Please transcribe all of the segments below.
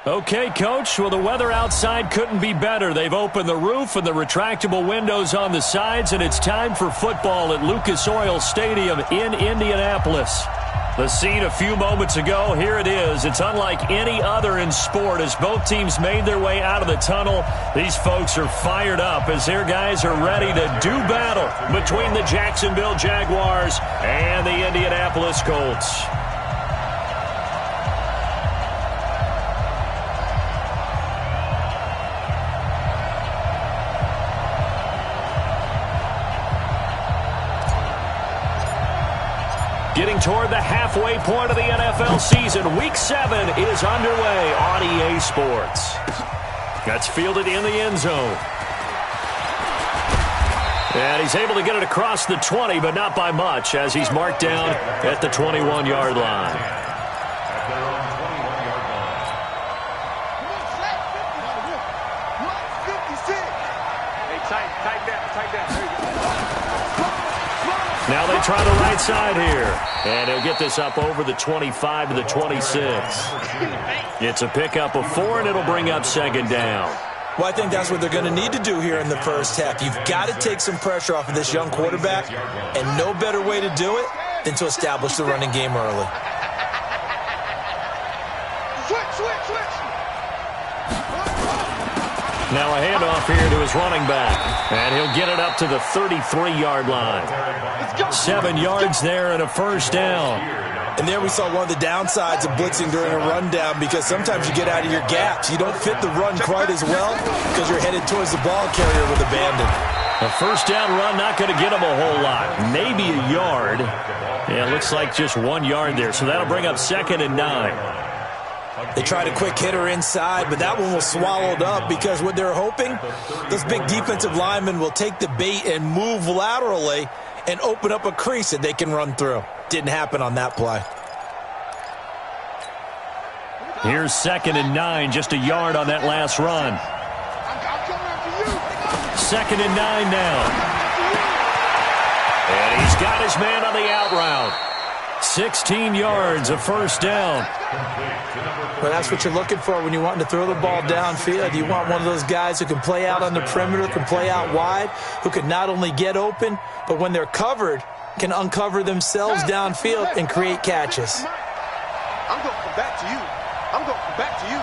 Okay, Coach. Well, the weather outside couldn't be better. They've opened the roof and the retractable windows on the sides, and it's time for football at Lucas Oil Stadium in Indianapolis. The scene a few moments ago, here it is. It's unlike any other in sport as both teams made their way out of the tunnel. These folks are fired up as their guys are ready to do battle between the Jacksonville Jaguars and the Indianapolis Colts. Getting toward the halfway point of the NFL season, Week 7 is underway on EA Sports. That's fielded in the end zone. And he's able to get it across the 20, but not by much, as he's marked down at the 21-yard line. Now they try the right side here. And he'll get this up over the 25 to the 26. It's a pickup of 4, and it'll bring up second down. Well, I think that's what they're going to need to do here in the first half. You've got to take some pressure off of this young quarterback, and no better way to do it than to establish the running game early. Now a handoff here to his running back, and he'll get it up to the 33-yard line. 7 yards there and a first down. And there we saw one of the downsides of blitzing during a rundown, because sometimes you get out of your gaps. You don't fit the run quite as well because you're headed towards the ball carrier with abandon. A first down run not going to get him a whole lot. Maybe a yard. Yeah, it looks like just 1 yard there, so that'll bring up second and 9. They tried a quick hitter inside, but that one was swallowed up because what they're hoping, those big defensive linemen will take the bait and move laterally and open up a crease that they can run through. Didn't happen on that play. Here's second and 9, just a yard on that last run. Second and 9 now. And he's got his man on the out route. 16 yards, a first down. Well, that's what you're looking for when you're wanting to throw the ball downfield. You want one of those guys who can play out on the perimeter, can play out wide, who can not only get open, but when they're covered, can uncover themselves downfield and create catches. I'm going to come back to you. I'm going to come back to you.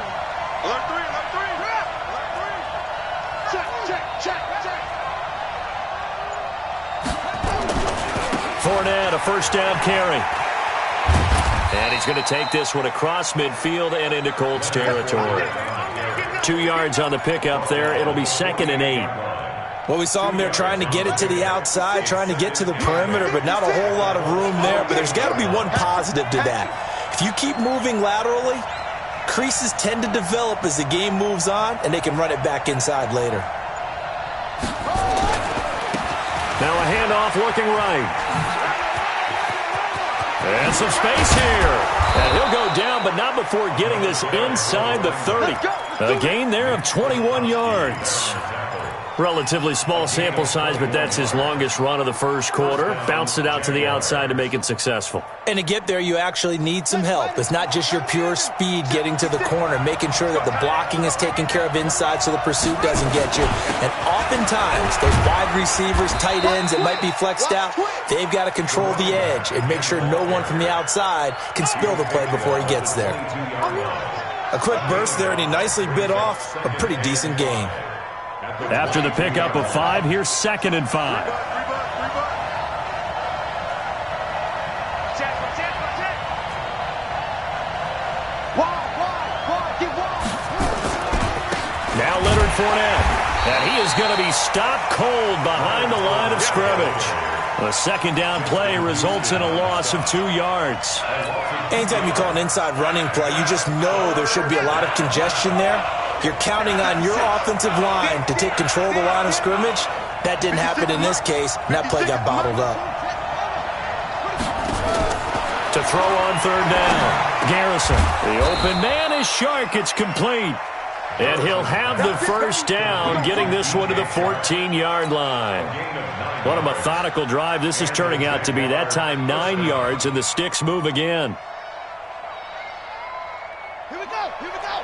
Alert 3, alert 3. Alert 3. Check, check, check, check. Fournette, a first down carry. And he's going to take this one across midfield and into Colts territory. 2 yards on the pickup there. It'll be second and 8. Well, we saw him there trying to get it to the outside, trying to get to the perimeter, but not a whole lot of room there. But there's got to be one positive to that. If you keep moving laterally, creases tend to develop as the game moves on, and they can run it back inside later. Now a handoff looking right. And some space here. And he'll go down, but not before getting this inside the 30. A gain there of 21 yards. Relatively small sample size, but that's his longest run of the first quarter. Bounced it out to the outside to make it successful. And to get there, you actually need some help. It's not just your pure speed getting to the corner, making sure that the blocking is taken care of inside so the pursuit doesn't get you. And oftentimes, those wide receivers, tight ends that might be flexed out, they've got to control the edge and make sure no one from the outside can spill the play before he gets there. A quick burst there, and he nicely bit off a pretty decent gain. After the pickup of 5, here's second and 5. Now Leonard Fournette. And he is going to be stopped cold behind the line of scrimmage. A second down play results in a loss of 2 yards. Anytime you call an inside running play, you just know there should be a lot of congestion there. You're counting on your offensive line to take control of the line of scrimmage. That didn't happen in this case, and that play got bottled up. To throw on third down, Garrison. The open man is Shark. It's complete. And he'll have the first down, getting this one to the 14-yard line. What a methodical drive this is turning out to be. That time 9 yards, and the sticks move again. Here we go, here we go.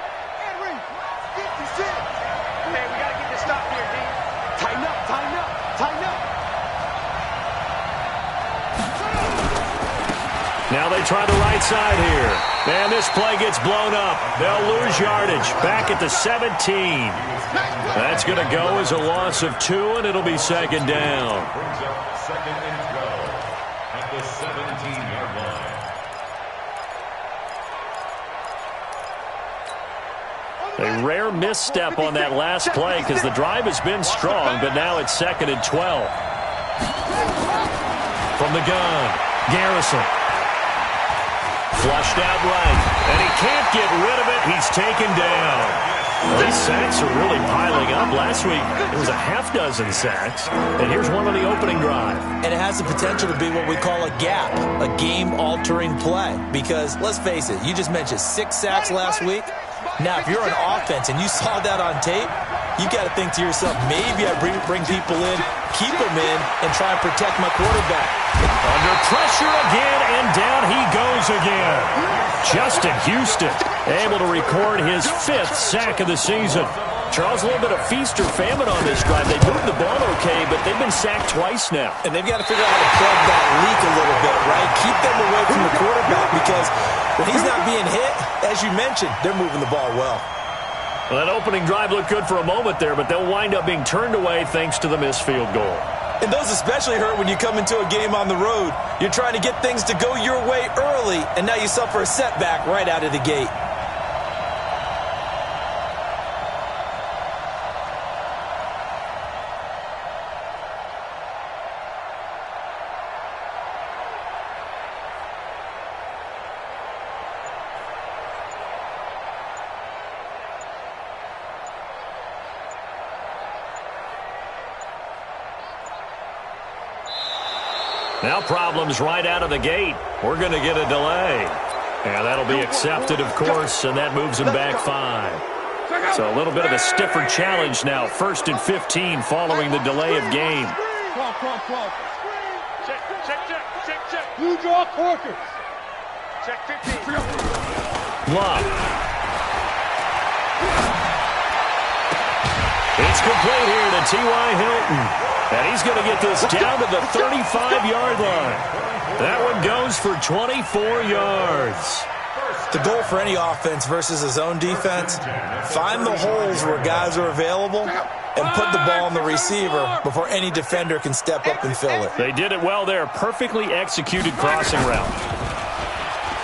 they try the right side here. And this play gets blown up. They'll lose yardage. Back at the 17. That's going to go as a loss of 2, and it'll be second down. Brings up second and 12 at the 17-yard line. A rare misstep on that last play because the drive has been strong, but now it's second and 12. From the gun, Garrison. Flushed out right, and he can't get rid of it. He's taken down. Well, these sacks are really piling up. Last week, it was a half-dozen sacks, and here's one on the opening drive. And it has the potential to be what we call a gap, a game-altering play. Because, let's face it, you just mentioned 6 sacks last week. Now, if you're on offense and you saw that on tape, you got to think to yourself, maybe I bring people in, keep them in, and try and protect my quarterback. Under pressure again, and down he goes again. Justin Houston able to record his 5th sack of the season. Charles, a little bit of feast or famine on this drive. They moved the ball okay, but they've been sacked twice now. And they've got to figure out how to plug that leak a little bit, right? Keep them away from the quarterback because when he's not being hit, as you mentioned, they're moving the ball well. Well, that opening drive looked good for a moment there, but they'll wind up being turned away thanks to the missed field goal. And those especially hurt when you come into a game on the road. You're trying to get things to go your way early, and now you suffer a setback right out of the gate. Now problems right out of the gate. We're going to get a delay. And that'll be accepted, of course, and that moves them back 5. So a little bit of a stiffer challenge now. 1st and 15 following the delay of game. Check. Blue draw Corkers. Check 15. Love. It's complete here to T.Y. Hilton. And he's going to get this down to the 35-yard line. That one goes for 24 yards. The goal for any offense versus a zone defense, find the holes where guys are available and put the ball on the receiver before any defender can step up and fill it. They did it well there. Perfectly executed crossing route.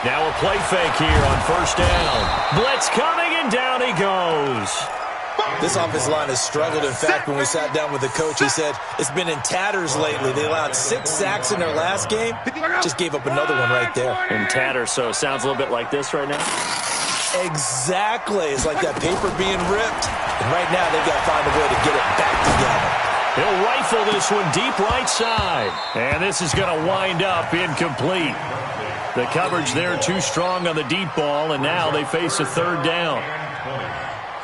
Now a play fake here on 1st down. Blitz coming, and down he goes. This offensive line has struggled. In fact, when we sat down with the coach, he said it's been in tatters lately. They allowed 6 sacks in their last game. Just gave up another one right there. In tatters, so it sounds a little bit like this right now? Exactly. It's like that paper being ripped. And right now, they've got to find a way to get it back together. He'll rifle this one deep right side. And this is going to wind up incomplete. The coverage there too strong on the deep ball, and now they face a 3rd down.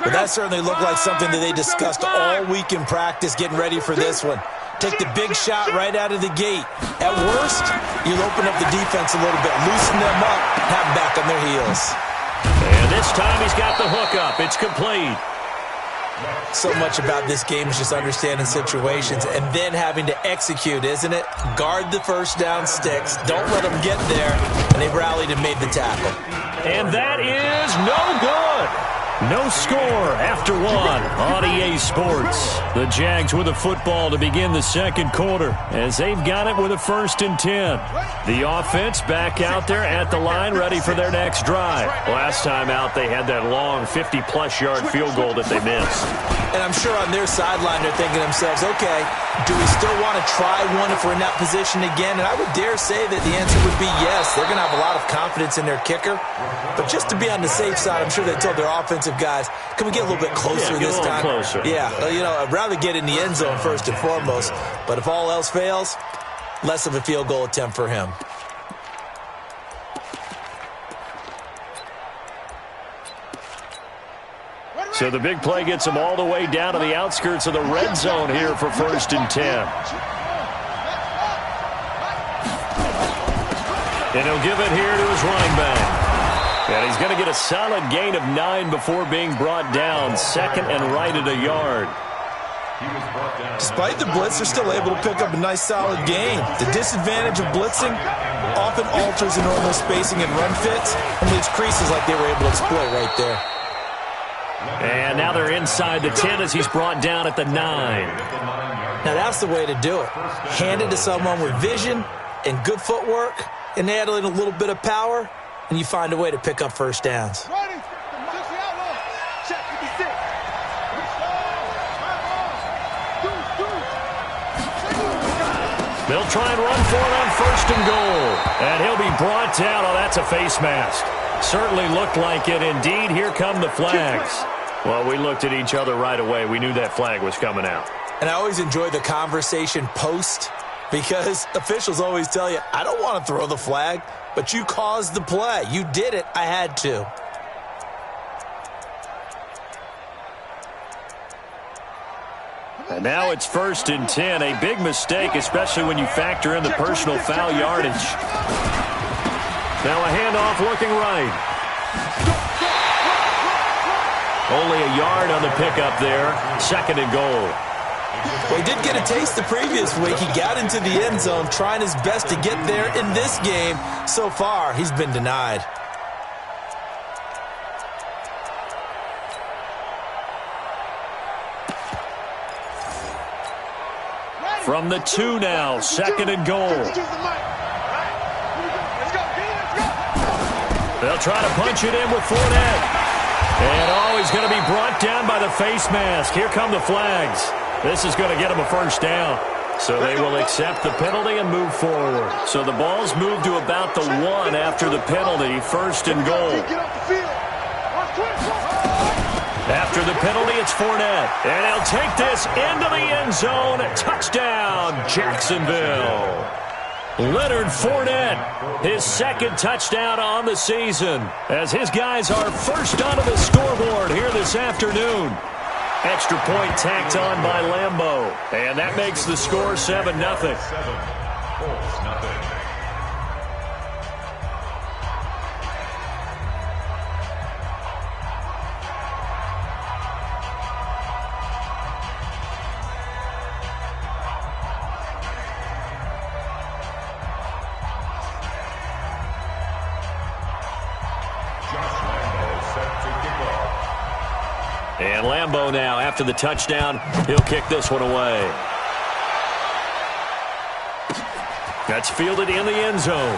But that certainly looked like something that they discussed all week in practice getting ready for this one. Take the big shot right out of the gate. At worst, you'll open up the defense a little bit, loosen them up, have them back on their heels. And this time he's got the hook up. It's complete. So much about this game is just understanding situations and then having to execute, isn't it? Guard the 1st down sticks. Don't let them get there. And they rallied and made the tackle. And that is no good. No score after 1 on EA Sports. The Jags with a football to begin the 2nd quarter as they've got it with a 1st and 10. The offense back out there at the line ready for their next drive. Last time out they had that long 50-plus yard field goal that they missed. And I'm sure on their sideline they're thinking to themselves, okay, do we still want to try one if we're in that position again? And I would dare say that the answer would be yes. They're going to have a lot of confidence in their kicker. But just to be on the safe side, I'm sure they told their offensive guys, can we get a little bit closer this time? Closer. Yeah, I'd rather get in the end zone first and foremost. But if all else fails, less of a field goal attempt for him. So the big play gets him all the way down to the outskirts of the red zone here for 1st and 10. And he'll give it here to his running back. And he's going to get a solid gain of 9 before being brought down. 2nd and right at a yard. Despite the blitz, they're still able to pick up a nice, solid gain. The disadvantage of blitzing often alters the normal spacing and run fits and leaves creases like they were able to exploit right there. And now they're inside the 10 as he's brought down at the 9. Now that's the way to do it. Hand it to someone with vision and good footwork, and add in a little bit of power, and you find a way to pick up first downs. They'll try and run for it on 1st and goal. And he'll be brought down. Oh, that's a face mask. Certainly looked like it. Indeed, here come the flags. Well, we looked at each other right away. We knew that flag was coming out. And I always enjoy the conversation post, because officials always tell you, I don't want to throw the flag, but you caused the play. You did it. I had to. And now it's 1st and 10. A big mistake, especially when you factor in the personal foul yardage. Now a handoff looking right. Only a yard on the pickup there. 2nd and goal. Well, he did get a taste the previous week. He got into the end zone trying his best to get there in this game. So far, he's been denied. From the 2 now, 2nd and goal. They'll try to punch it in with Fournette. And oh, he's going to be brought down by the face mask. Here come the flags. This is going to get him a first down. So they will accept the penalty and move forward. So the ball's moved to about the 1 after the penalty, 1st and goal. After the penalty, it's Fournette. And he'll take this into the end zone. Touchdown, Jacksonville. Leonard Fournette, his 2nd touchdown on the season, as his guys are first onto the scoreboard here this afternoon. Extra point tacked on by Lambeau. And that makes the score 7-0. And Lambeau now, after the touchdown, he'll kick this one away. That's fielded in the end zone.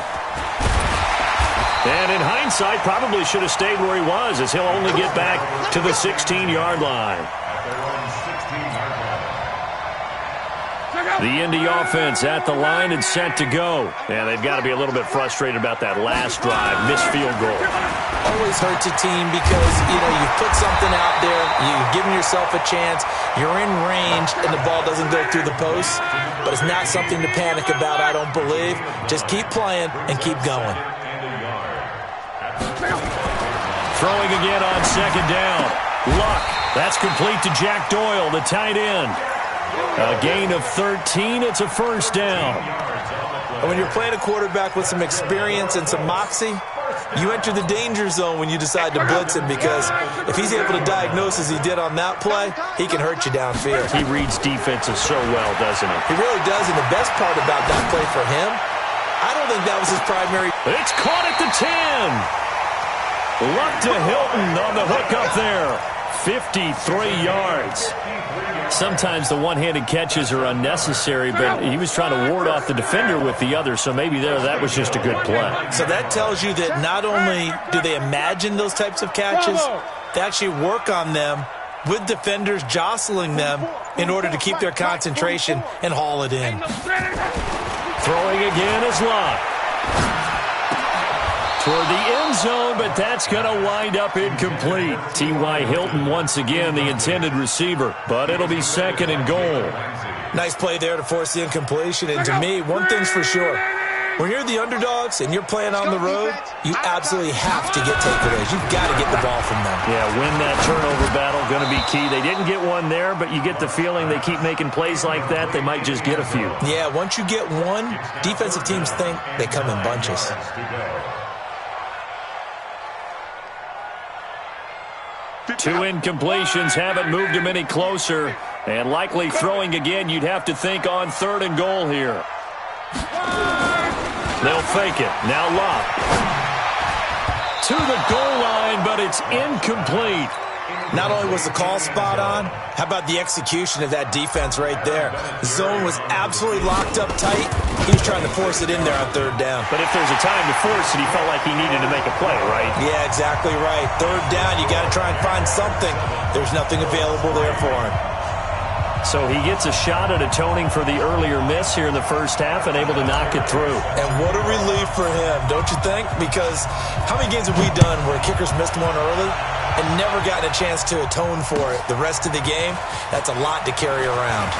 And in hindsight, probably should have stayed where he was, as he'll only get back to the 16-yard line. The Indy offense at the line and set to go. And they've got to be a little bit frustrated about that last drive, missed field goal. Always hurts a team because, you put something out there, you've given yourself a chance, you're in range, and the ball doesn't go through the post. But it's not something to panic about, I don't believe. Just keep playing and keep going. Throwing again on 2nd down. Luck. That's complete to Jack Doyle, the tight end. A gain of 13. It's a first down. And when you're playing a quarterback with some experience and some moxie, you enter the danger zone when you decide to blitz him, because if he's able to diagnose as he did on that play, he can hurt you downfield. He reads defenses so well, doesn't he? He really does, and the best part about that play for him, I don't think that was his primary. It's caught at the 10. Luck to Hilton on the hook up there. 53 yards. Sometimes the one-handed catches are unnecessary, but he was trying to ward off the defender with the other, so maybe that was just a good play. So that tells you that not only do they imagine those types of catches, they actually work on them with defenders jostling them in order to keep their concentration and haul it in. Throwing again is Luck. Toward the end zone, but that's going to wind up incomplete. T.Y. Hilton once again the intended receiver, but it'll be 2nd and goal. Nice play there to force the incompletion, and to me, one thing's for sure. When you're the underdogs and you're playing on the road, you absolutely have to get takeaways. You've got to get the ball from them. Yeah, win that turnover battle, going to be key. They didn't get one there, but you get the feeling they keep making plays like that, they might just get a few. Yeah, once you get one, defensive teams think they come in bunches. Two incompletions haven't moved him any closer And likely throwing again, you'd have to think on 3rd and goal here. They'll fake it. Now Locke. To the goal line, but it's incomplete. Not only was the call spot on, how about the execution of that defense right there? The zone was absolutely locked up tight. He was trying to force it in there on 3rd down. But if there's a time to force it, he felt like he needed to make a play, right? Yeah, exactly right. 3rd down, you got to try and find something. There's nothing available there for him. So he gets a shot at atoning for the earlier miss here in the first half and able to knock it through. And what a relief for him, don't you think? Because how many games have we done where kickers missed one early and never gotten a chance to atone for it the rest of the game? That's a lot to carry around.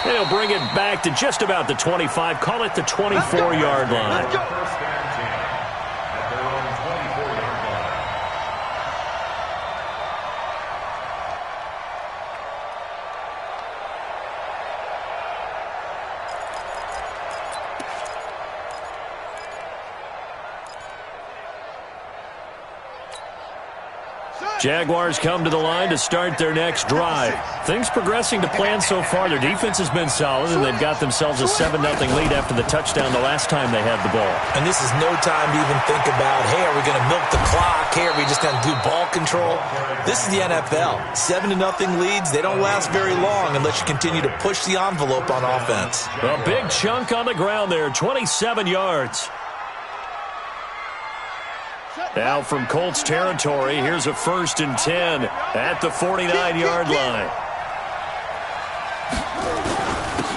They'll bring it back to just about the 25. Call it the 24-yard line. Jaguars come to the line to start their next drive. Things progressing to plan so far. Their defense has been solid, and they've got themselves a 7-0 lead after the touchdown the last time they had the ball. And this is no time to even think about, hey, are we going to milk the clock? Hey, are we just going to do ball control? This is the NFL. 7-0 leads, they don't last very long unless you continue to push the envelope on offense. A big chunk on the ground there, 27 yards. Now from Colts territory, here's a 1st and 10 at the 49-yard line.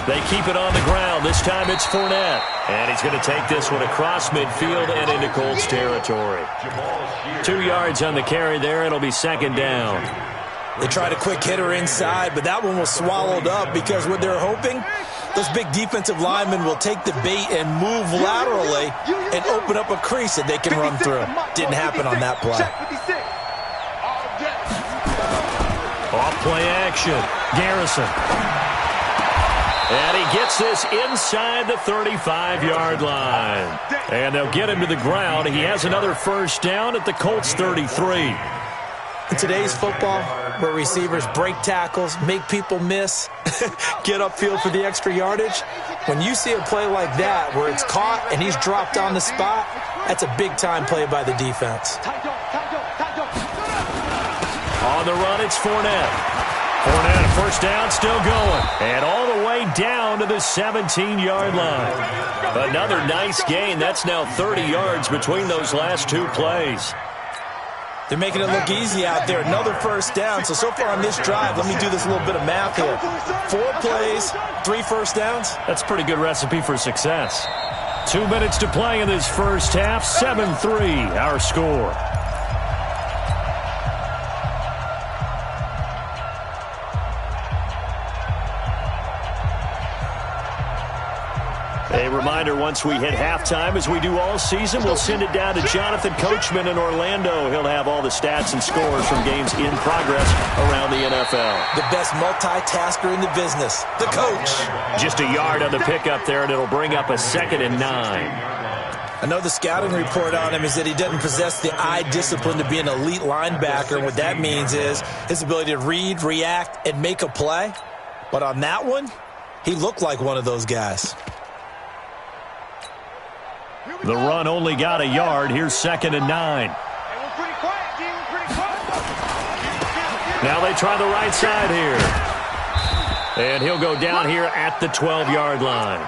They keep it on the ground. This time it's Fournette. And he's going to take this one across midfield and into Colts territory. 2 yards on the carry there. It'll be 2nd down. They tried a quick hitter inside, but that one was swallowed up because what they're hoping, those big defensive linemen will take the bait and move laterally and open up a crease that they can run through. Didn't happen on that play. Off play action. Garrison. And he gets this inside the 35-yard line. And they'll get him to the ground. He has another 1st down at the Colts 33. In today's football, where receivers break tackles, make people miss, get upfield for the extra yardage, when you see a play like that where it's caught and he's dropped on the spot, that's a big-time play by the defense. On the run, it's Fournette. Fournette, 1st down, still going. And all the way down to the 17-yard line. Another nice gain. That's now 30 yards between those last 2 plays. They're making it look easy out there. Another 1st down. So far on this drive, let me do this little bit of math here. 4 plays, 3 1st downs. That's a pretty good recipe for success. 2 minutes to play in this first half. 7-3, our score. A reminder, once we hit halftime, as we do all season, we'll send it down to Jonathan Coachman in Orlando. He'll have all the stats and scores from games in progress around the NFL. The best multitasker in the business, the coach. Just a yard on the pickup there, and it'll bring up a 2nd and 9. I know the scouting report on him is that he doesn't possess the eye discipline to be an elite linebacker. And what that means is his ability to read, react, and make a play. But on that one, he looked like one of those guys. The run only got a yard. Here's 2nd and 9. Now they try the right side here. And he'll go down here at the 12-yard line.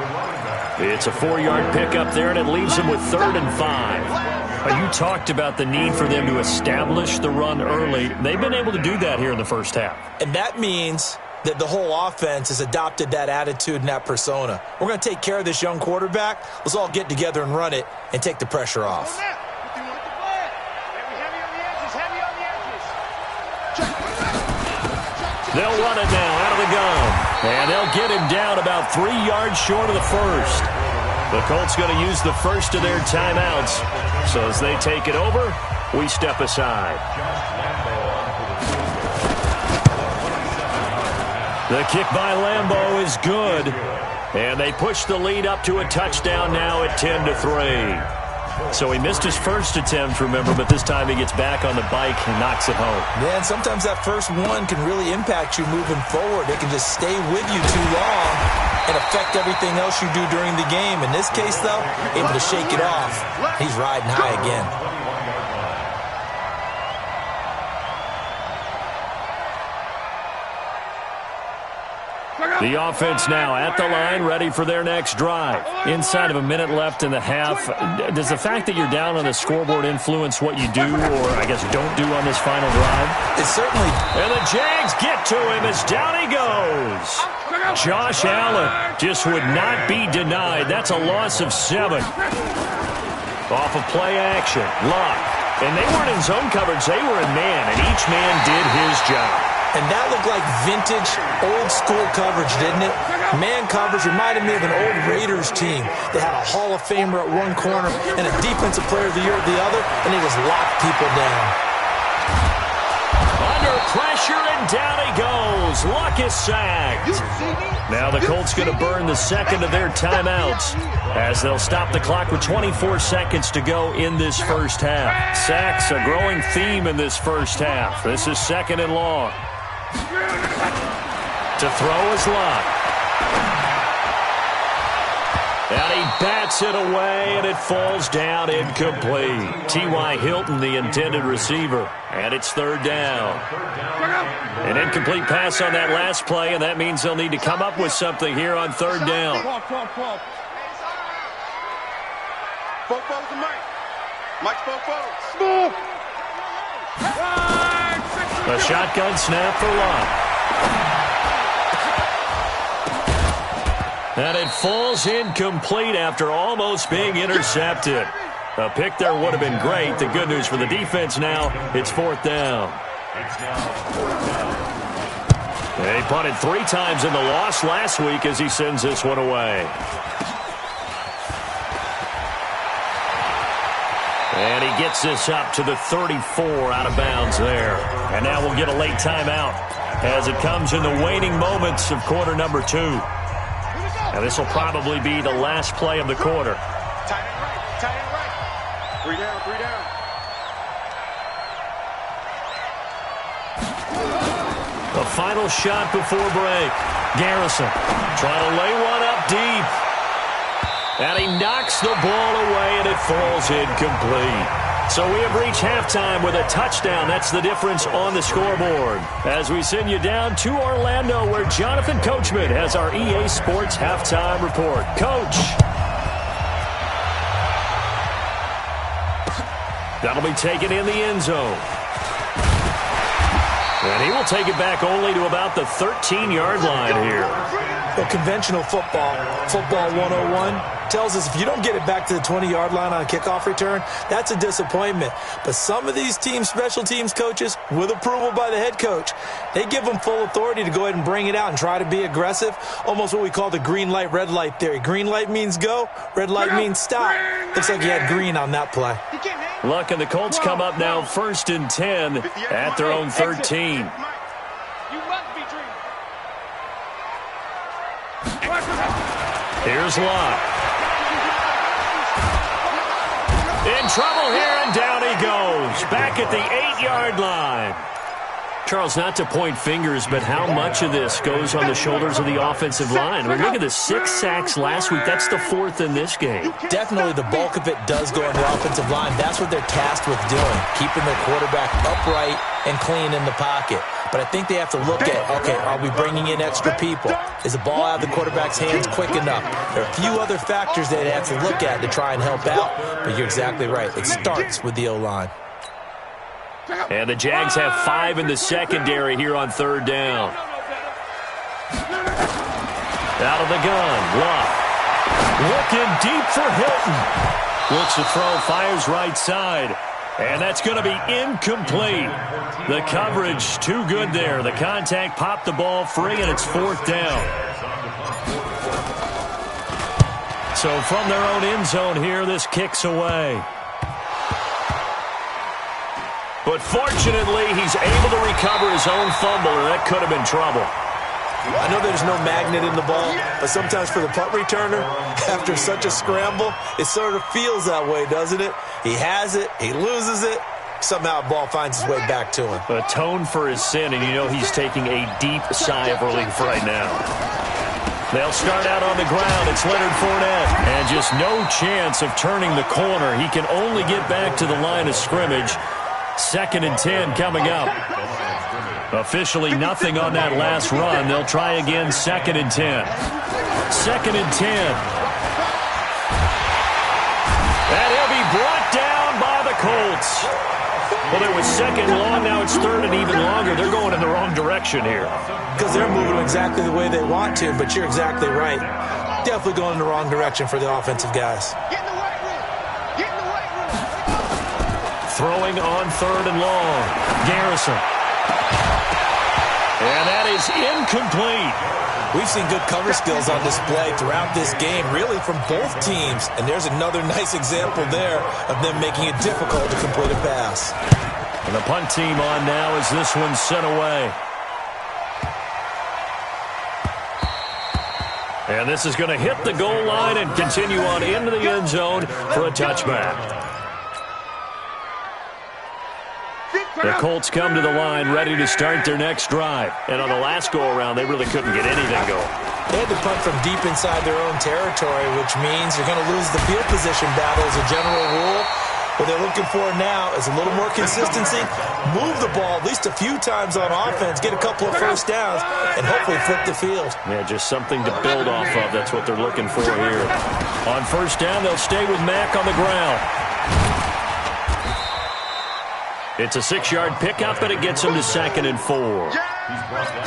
It's a 4-yard pickup there, and it leaves him with 3rd and 5. You talked about the need for them to establish the run early. They've been able to do that here in the first half. And that means that the whole offense has adopted that attitude and that persona. We're going to take care of this young quarterback. Let's all get together and run it and take the pressure off. They'll run it now out of the gun. And they'll get him down about 3 yards short of the 1st. The Colts going to use the first of their timeouts. So as they take it over, we step aside. The kick by Lambeau is good. And they push the lead up to a touchdown now at 10-3. So he missed his first attempt, remember, but this time he gets back on the bike and knocks it home. Man, sometimes that first one can really impact you moving forward. It can just stay with you too long and affect everything else you do during the game. In this case, though, able to shake it off. He's riding high again. The offense now at the line, ready for their next drive. Inside of a minute left in the half, does the fact that you're down on the scoreboard influence what you do, or I guess don't do on this final drive? It certainly... And the Jags get to him as down he goes. Josh Allen just would not be denied. That's a loss of 7. Off of play action, Luck. And they weren't in zone coverage, they were in man, and each man did his job. And that looked like vintage, old-school coverage, didn't it? Man coverage reminded me of an old Raiders team. They had a Hall of Famer at one corner and a Defensive Player of the Year at the other, and they just locked people down. Under pressure, and down he goes. Luck is sacked. Now the Colts going to burn the second of their timeouts as they'll stop the clock with 24 seconds to go in this first half. Sacks, a growing theme in this first half. This is 2nd and long. To throw is Luck. And he bats it away, and it falls down incomplete. T.Y. Hilton, the intended receiver. And it's 3rd down. An incomplete pass on that last play, and that means they'll need to come up with something here on 3rd down. Fofos to Mike. Mike's Fofos. A shotgun snap for Luck. And it falls incomplete after almost being intercepted. A pick there would have been great. The good news for the defense now, it's 4th down. And he punted 3 times in the loss last week as he sends this one away. And he gets this up to the 34 out of bounds there. And now we'll get a late timeout as it comes in the waning moments of quarter number 2. And this will probably be the last play of the quarter. Tight end right. Tight end right. 3 down. 3 down. The final shot before break. Garrison trying to lay one up deep. And he knocks the ball away, and it falls incomplete. So we have reached halftime with a touchdown. That's the difference on the scoreboard. As we send you down to Orlando, where Jonathan Coachman has our EA Sports halftime report. Coach. That'll be taken in the end zone. And he will take it back only to about the 13-yard line here. Well, conventional football 101, tells us if you don't get it back to the 20-yard line on a kickoff return, that's a disappointment. But some of these teams, special teams coaches, with approval by the head coach, they give them full authority to go ahead and bring it out and try to be aggressive, almost what we call the green light, red light theory. Green light means go, red light means stop. Looks like he had green on that play. Luck and the Colts come up now 1st and 10 at their own 13. You must be dreaming. Here's Luck. In trouble here, and down he goes. Back at the 8-yard line. Charles, not to point fingers, but how much of this goes on the shoulders of the offensive line? I mean, look at the 6 sacks last week. That's the 4th in this game. Definitely the bulk of it does go on the offensive line. That's what they're tasked with doing, keeping their quarterback upright and clean in the pocket. But I think they have to look at, okay, are we bringing in extra people? Is the ball out of the quarterback's hands quick enough? There are a few other factors they have to look at to try and help out, but you're exactly right. It starts with the O-line. And the Jags have 5 in the secondary here on 3rd down. Out of the gun, Luck. Looking deep for Hilton. Looks to throw, fires right side. And that's going to be incomplete. The coverage too good there. The contact popped the ball free, and it's 4th down. So from their own end zone here, this kicks away. But fortunately, he's able to recover his own fumble, and that could have been trouble. I know there's no magnet in the ball, but sometimes for the punt returner, after such a scramble, it sort of feels that way, doesn't it? He has it, he loses it, somehow the ball finds its way back to him. Atone for his sin, and you know he's taking a deep sigh of relief right now. They'll start out on the ground. It's Leonard Fournette. And just no chance of turning the corner. He can only get back to the line of scrimmage. 2nd and 10 coming up. Officially nothing on that last run. They'll try again, 2nd and 10. 2nd and 10. And he'll be brought down by the Colts. Well, it was 2nd long. Now it's 3rd and even longer. They're going in the wrong direction here. Because they're moving exactly the way they want to, but you're exactly right. Definitely going in the wrong direction for the offensive guys. Get in the weight room. Get in the weight room. Throwing on 3rd and long. Garrison. And that is incomplete. We've seen good cover skills on display throughout this game, really from both teams. And there's another nice example there of them making it difficult to complete a pass. And the punt team on now as this one's sent away. And this is going to hit the goal line and continue on into the end zone for a touchback. The Colts come to the line ready to start their next drive. And on the last go-around, they really couldn't get anything going. They had to punt from deep inside their own territory, which means you're going to lose the field position battle as a general rule. What they're looking for now is a little more consistency, move the ball at least a few times on offense, get a couple of first downs, and hopefully flip the field. Yeah, just something to build off of. That's what they're looking for here. On 1st down, they'll stay with Mack on the ground. It's a 6-yard pickup, and it gets them to 2nd and 4.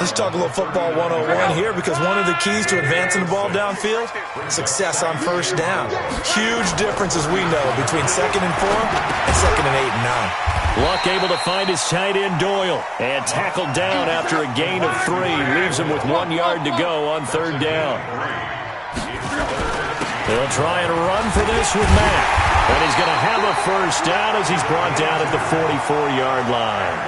Let's talk a little football 101 here, because one of the keys to advancing the ball downfield, success on 1st down. Huge difference, as we know, between 2nd and 4 and 2nd and 8 and 9. Luck able to find his tight end Doyle, and tackled down after a gain of 3. Leaves him with 1 yard to go on 3rd down. They'll try and run for this with Mack. And he's going to have a 1st down as he's brought down at the 44-yard line.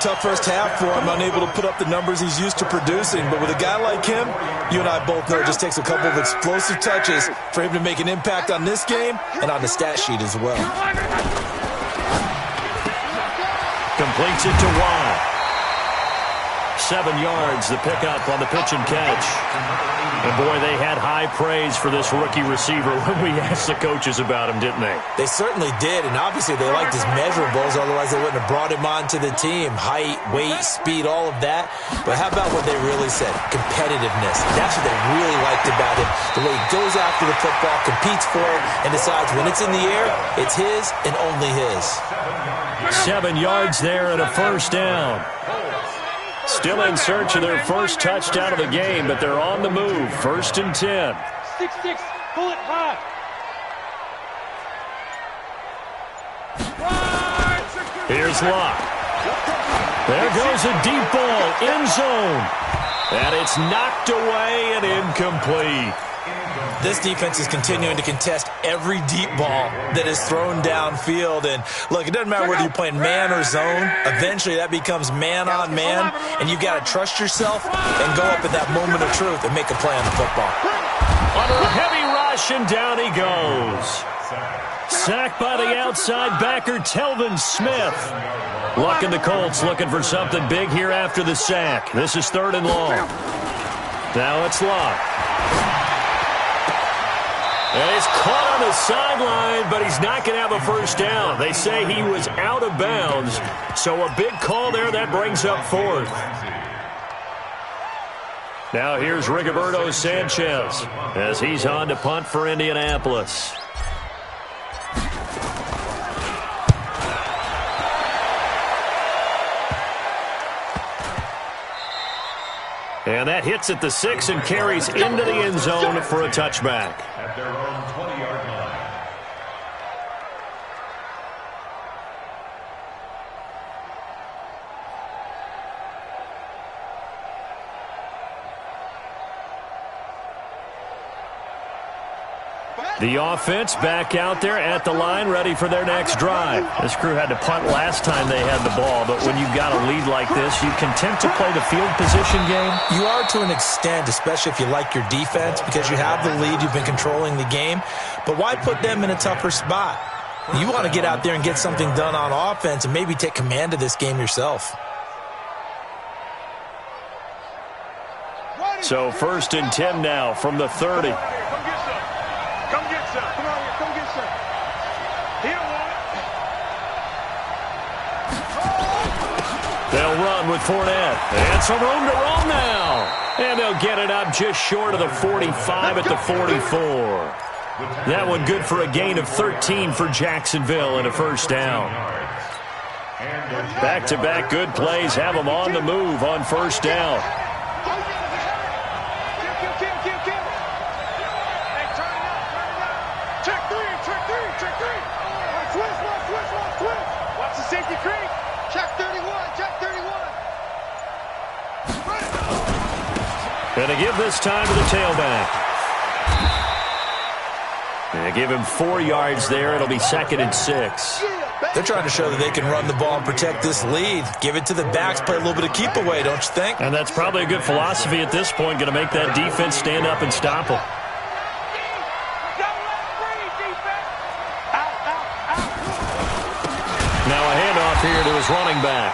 Tough first half for him, unable to put up the numbers he's used to producing. But with a guy like him, you and I both know it just takes a couple of explosive touches for him to make an impact on this game and on the stat sheet as well. Completes it to Watt. 7 yards, the pickup on the pitch and catch. And, boy, they had high praise for this rookie receiver when we asked the coaches about him, didn't they? They certainly did, and obviously they liked his measurables, otherwise they wouldn't have brought him onto the team. Height, weight, speed, all of that. But how about what they really said? Competitiveness. That's what they really liked about him. The way he goes after the football, competes for it, and decides when it's in the air, it's his and only his. 7 yards there and a 1st down. Still in search of their first touchdown of the game, but they're on the move. 1st and 10. 6-6, pull it high. Here's Locke. There goes a deep ball, end zone. And it's knocked away and incomplete. This defense is continuing to contest every deep ball that is thrown downfield. And, look, it doesn't matter whether you're playing man or zone. Eventually that becomes man on man, and you've got to trust yourself and go up at that moment of truth and make a play on the football. Under a heavy rush, and down he goes. Sacked by the outside backer, Telvin Smith. Luck and the Colts looking for something big here after the sack. This is 3rd and long. Now it's Luck. And he's caught on the sideline, but he's not going to have a 1st down. They say he was out of bounds, so a big call there that brings up 4th. Now here's Rigoberto Sanchez as he's on to punt for Indianapolis. And that hits at the 6 and carries into the end zone for a touchback. At their own 20-yard line. The offense back out there at the line, ready for their next drive. This crew had to punt last time they had the ball, but when you've got a lead like this, you content to play the field position game? You are to an extent, especially if you like your defense, because you have the lead, you've been controlling the game. But why put them in a tougher spot? You want to get out there and get something done on offense and maybe take command of this game yourself. So 1st and 10 now from the 30. Come get some. Come on here. Come get some. He don't want it. They'll run with Fournette. And some room to roam now. And they'll get it up just short of the 45 at the 44. That one good for a gain of 13 for Jacksonville and a first down. Back-to-back good plays have them on the move on first down. Going to give this time to the tailback. They give him 4 yards there. It'll be 2nd and 6. They're trying to show that they can run the ball and protect this lead. Give it to the backs, play a little bit of keep away, don't you think? And that's probably a good philosophy at this point, going to make that defense stand up and stop them. Now a handoff here to his running back.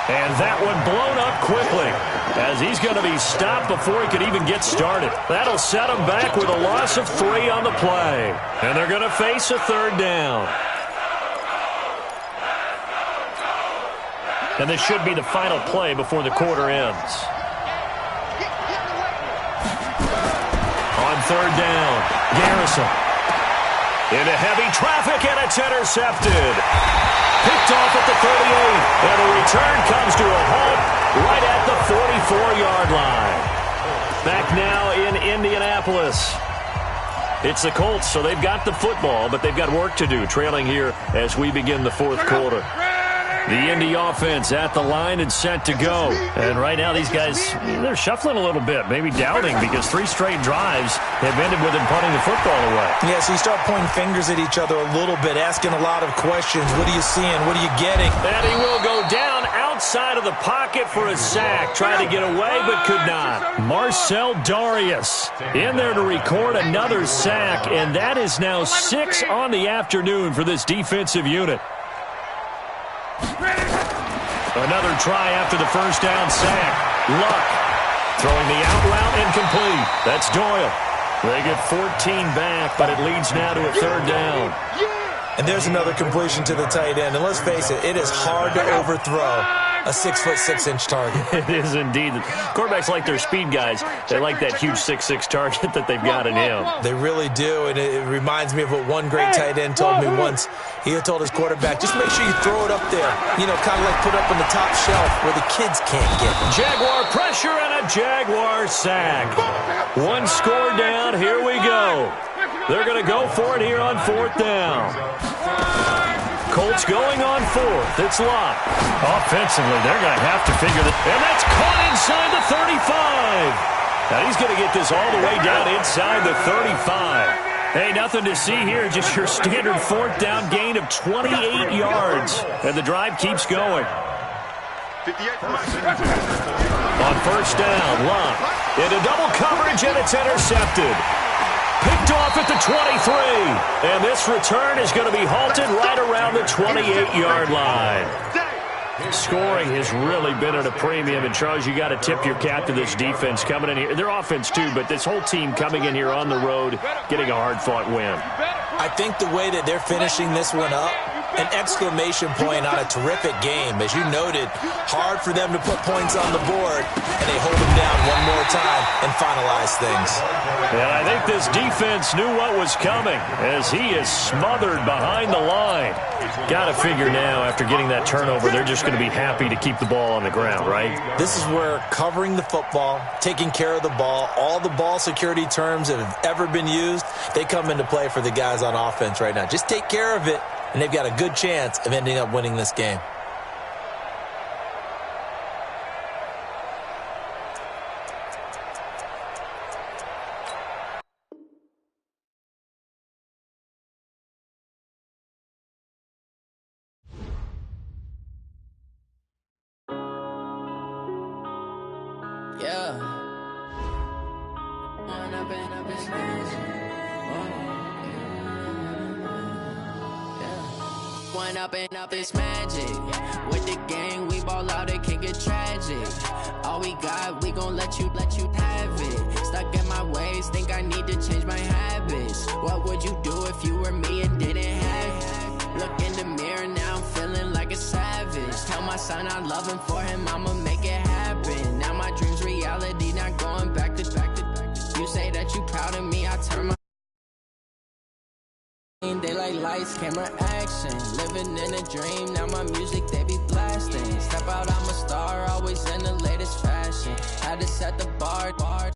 And that one blown up quickly as he's going to be stopped before he could even get started. That'll set him back with a loss of 3 on the play. And they're going to face a 3rd down. And this should be the final play before the quarter ends. On 3rd down, Garrison. Into heavy traffic, and it's intercepted. Picked off at the 38, and the return comes to a halt right at the 44-yard line. Back now in Indianapolis. It's the Colts, so they've got the football, but they've got work to do, trailing here as we begin the 4th quarter. The Indy offense at the line and set to go. And right now these guys, they're shuffling a little bit, maybe doubting, because 3 straight drives have ended with them punting the football away. Yeah, so you start pointing fingers at each other a little bit, asking a lot of questions. What are you seeing? What are you getting? And he will go down outside of the pocket for a sack. Tried to get away, but could not. Marcel Darius in there to record another sack, and that is now 6 on the afternoon for this defensive unit. Another try after the first down sack. Luck throwing the out route incomplete. That's Doyle. They get 14 back, but it leads now to a 3rd down. And there's another completion to the tight end. And let's face it, it is hard to overthrow a 6'6" target. It is indeed. Quarterbacks like their speed guys. They like that huge 6'6" target that they've got in him. They really do, and it reminds me of what one great tight end told me once. He had told his quarterback, just make sure you throw it up there. You know, kind of like put up on the top shelf where the kids can't get it. Jaguar pressure and a Jaguar sack. 1 score down. Here we go. They're going to go for it here on 4th down. Colts going on 4th. It's Locke. Offensively, they're going to have to figure that. And that's caught inside the 35. Now he's going to get this all the way down inside the 35. Hey, nothing to see here. Just your standard 4th down gain of 28 yards. And the drive keeps going. 58 On first down, Locke into double coverage, and it's intercepted. Picked off at the 23. And this return is going to be halted right around the 28-yard line. Scoring has really been at a premium. And, Charles, you got to tip your cap to this defense coming in here. Their offense, too, but this whole team coming in here on the road, getting a hard-fought win. I think the way that they're finishing this one up, an exclamation point on a terrific game. As you noted, hard for them to put points on the board, and they hold them down one more time and finalize things. And I think this defense knew what was coming as he is smothered behind the line. Got to figure now, after getting that turnover, they're just going to be happy to keep the ball on the ground, right? This is where covering the football, taking care of the ball, all the ball security terms that have ever been used, they come into play for the guys on offense right now. Just take care of it, and they've got a good chance of ending up winning this game. Yeah. One up and up is magic. One up and up is magic. With the gang, we ball out, it can get tragic. All we got, we gon' let you have it. Stuck in my ways, think I need to change my habits. What would you do if you were me and didn't have it? Look in the mirror, now I'm feeling like a savage. Tell my son I love him, for him I'ma make it happen. Now my dream's reality, not going back to. You say that you proud of me, I turn my they like lights, camera, action. Living in a dream, now my music, they be blasting. Step out, I'm a star, always in the latest fashion. Had to set the bar.